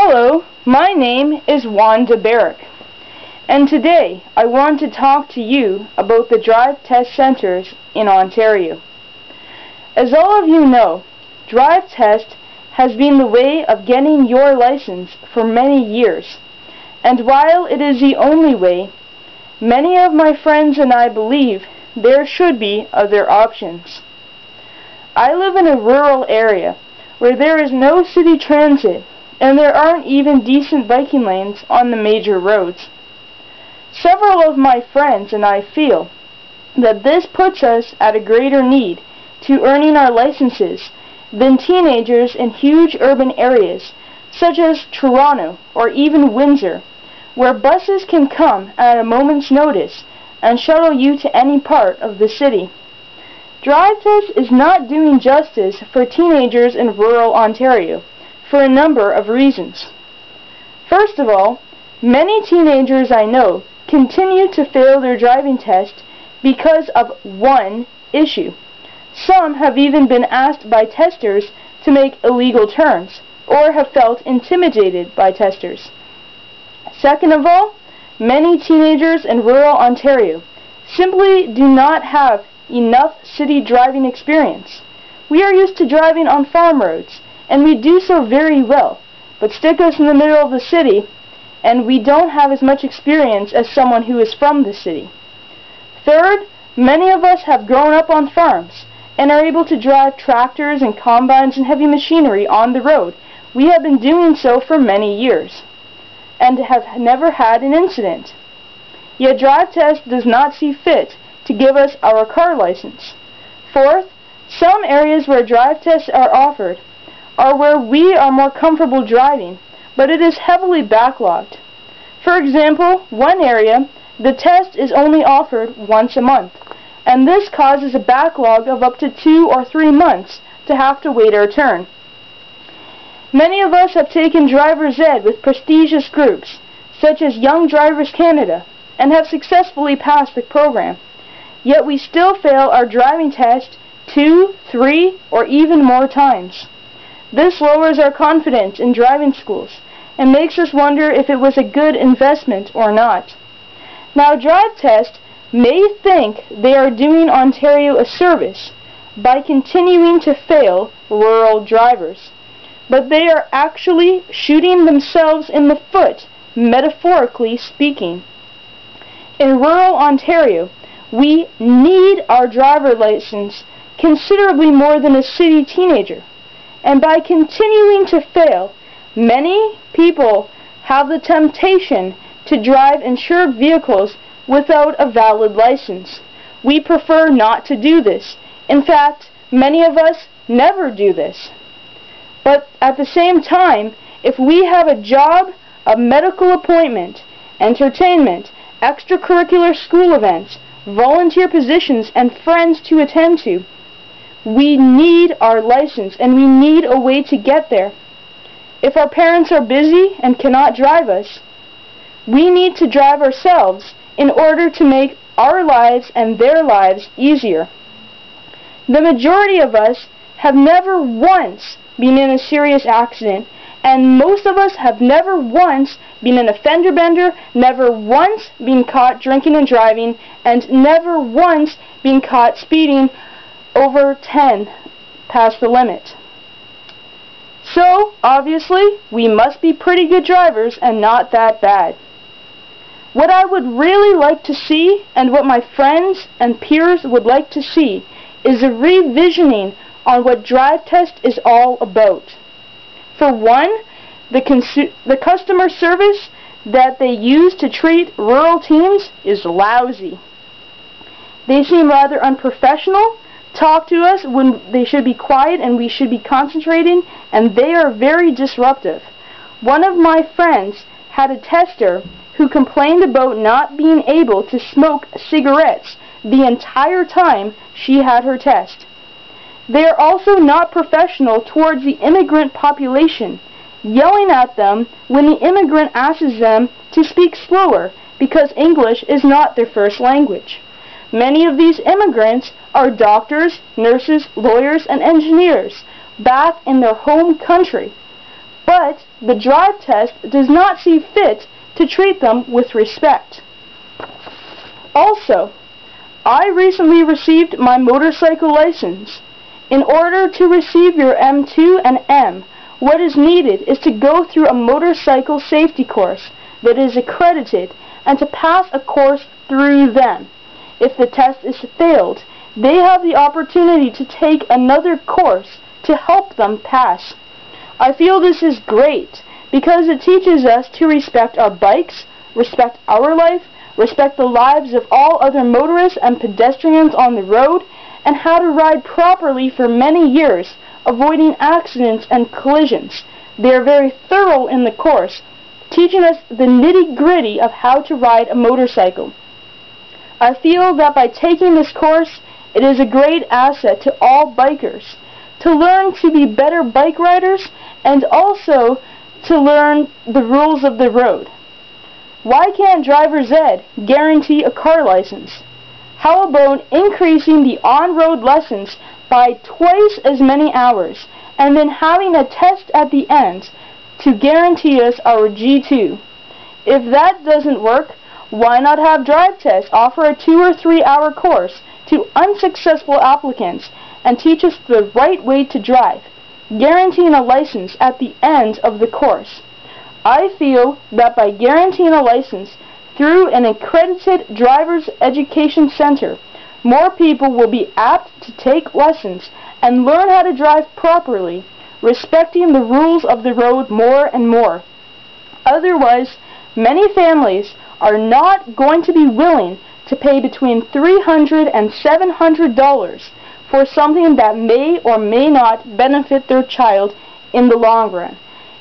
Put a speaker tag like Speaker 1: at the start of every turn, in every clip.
Speaker 1: Hello, my name is Wanda Barrick, and today I want to talk to you about the DriveTest centers in Ontario. As all of you know, DriveTest has been the way of getting your license for many years, and while it is the only way, many of my friends and I believe there should be other options. I live in a rural area where there is no city transit, and there aren't even decent biking lanes on the major roads. Several of my friends and I feel that this puts us at a greater need to earning our licenses than teenagers in huge urban areas such as Toronto or even Windsor, where buses can come at a moment's notice and shuttle you to any part of the city. DriveTest is not doing justice for teenagers in rural Ontario for a number of reasons. First of all, many teenagers I know continue to fail their driving test because of one issue. Some have even been asked by testers to make illegal turns, or have felt intimidated by testers. Second of all, many teenagers in rural Ontario simply do not have enough city driving experience. We are used to driving on farm roads, and we do so very well, but stick us in the middle of the city and we don't have as much experience as someone who is from the city. Third, many of us have grown up on farms and are able to drive tractors and combines and heavy machinery on the road. We have been doing so for many years and have never had an incident. Yet DriveTest does not see fit to give us our car license. Fourth, some areas where DriveTests are offered are where we are more comfortable driving, but it is heavily backlogged. For example, one area, the test is only offered once a month, and this causes a backlog of up to 2 or 3 months to have to wait our turn. Many of us have taken driver's ed with prestigious groups, such as Young Drivers Canada, and have successfully passed the program. Yet we still fail our driving test 2, 3, or even more times. This lowers our confidence in driving schools and makes us wonder if it was a good investment or not. Now, DriveTest may think they are doing Ontario a service by continuing to fail rural drivers, but they are actually shooting themselves in the foot, metaphorically speaking. In rural Ontario, we need our driver license considerably more than a city teenager. And by continuing to fail, many people have the temptation to drive insured vehicles without a valid license. We prefer not to do this. In fact, many of us never do this. But at the same time, if we have a job, a medical appointment, entertainment, extracurricular school events, volunteer positions, and friends to attend to, we need our license, and we need a way to get there. If our parents are busy and cannot drive us, we need to drive ourselves in order to make our lives and their lives easier. The majority of us have never once been in a serious accident, and most of us have never once been an fender bender, never once been caught drinking and driving, and never once been caught speeding over 10 past the limit. So, obviously, we must be pretty good drivers and not that bad. What I would really like to see, and what my friends and peers would like to see, is a revisioning on what DriveTest is all about. For one, the customer service that they use to treat rural teens is lousy. They seem rather unprofessional, talk to us when they should be quiet and we should be concentrating, and they are very disruptive. One of my friends had a tester who complained about not being able to smoke cigarettes the entire time she had her test. They are also not professional towards the immigrant population, yelling at them when the immigrant asks them to speak slower because English is not their first language. Many of these immigrants are doctors, nurses, lawyers, and engineers back in their home country, but the DriveTest does not see fit to treat them with respect. Also, I recently received my motorcycle license. In order to receive your M2 and M, what is needed is to go through a motorcycle safety course that is accredited and to pass a course through them. If the test is failed, they have the opportunity to take another course to help them pass. I feel this is great because it teaches us to respect our bikes, respect our life, respect the lives of all other motorists and pedestrians on the road, and how to ride properly for many years, avoiding accidents and collisions. They are very thorough in the course, teaching us the nitty-gritty of how to ride a motorcycle. I feel that by taking this course, it is a great asset to all bikers, to learn to be better bike riders and also to learn the rules of the road. Why can't driver's ed guarantee a car license? How about increasing the on-road lessons by twice as many hours and then having a test at the end to guarantee us our G2? If that doesn't work, why not have DriveTest offer a 2 or 3 hour course to unsuccessful applicants and teach us the right way to drive, guaranteeing a license at the end of the course? I feel that by guaranteeing a license through an accredited driver's education center, more people will be apt to take lessons and learn how to drive properly, respecting the rules of the road more and more. Otherwise, many families are not going to be willing to pay between $300 and $700 for something that may or may not benefit their child in the long run.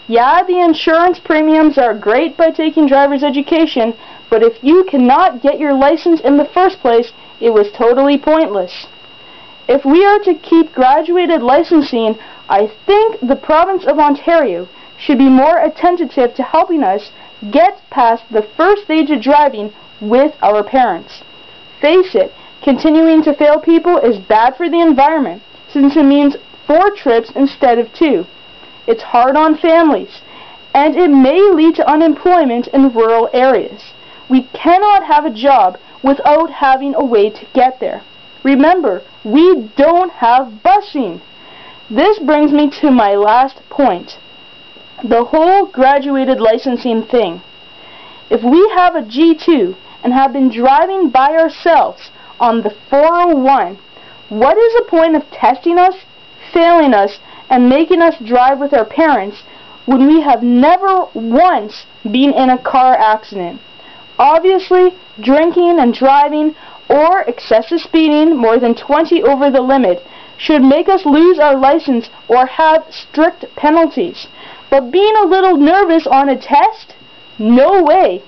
Speaker 1: Yeah, the insurance premiums are great by taking driver's education, but if you cannot get your license in the first place, it was totally pointless. If we are to keep graduated licensing, I think the province of Ontario should be more attentive to helping us get past the first stage of driving with our parents. Face it, continuing to fail people is bad for the environment, since it means 4 trips instead of 2. It's hard on families, and it may lead to unemployment in rural areas. We cannot have a job without having a way to get there. Remember, we don't have busing. This brings me to my last point. The whole graduated licensing thing. If we have a G2 and have been driving by ourselves on the 401, what is the point of testing us, failing us, and making us drive with our parents when we have never once been in a car accident? Obviously, drinking and driving or excessive speeding more than 20 over the limit should make us lose our license or have strict penalties. But being a little nervous on a test? No way.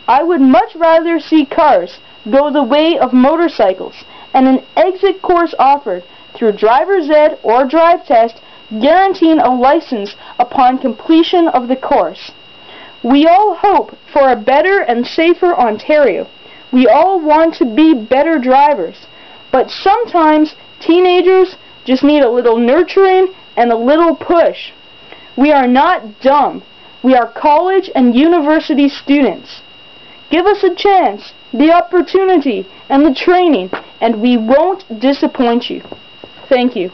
Speaker 1: I would much rather see cars go the way of motorcycles and an exit course offered through driver's ed or DriveTest guaranteeing a license upon completion of the course. We all hope for a better and safer Ontario. We all want to be better drivers, but sometimes teenagers just need a little nurturing and a little push. We are not dumb. We are college and university students. Give us a chance, the opportunity, and the training, and we won't disappoint you. Thank you.